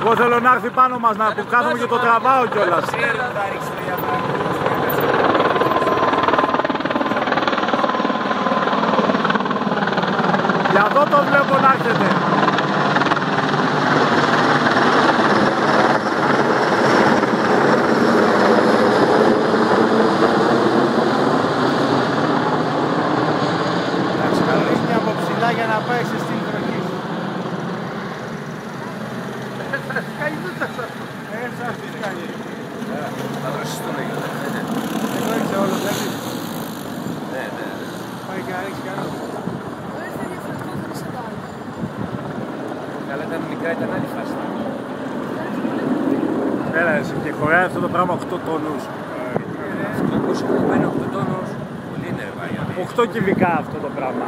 Εγώ θέλω να έρθει πάνω μας να που κάθομαι και το τραβάω κιόλας. Γι' αυτό το βλέπω να έρχεται. Καλή από ψηλά για να πάει σε στην βροχή. Κάνει τούτα αυτό. Έτσι αυτής κάνει. Θα δώσεις το λέγεται. Εγώ έξε όλο, βλέπεις. Ναι. Πάει και να ρίξει κανένα. Καλά ήταν μικρά, ήταν άλλη φάση. Έλα εσύ, και χωράει αυτό το πράγμα 8 τόνους. Αυτό πόσο που παίρνει 8 τόνους, πολύ είναι ρε βάγια. 8 κυβικά αυτό το πράγμα.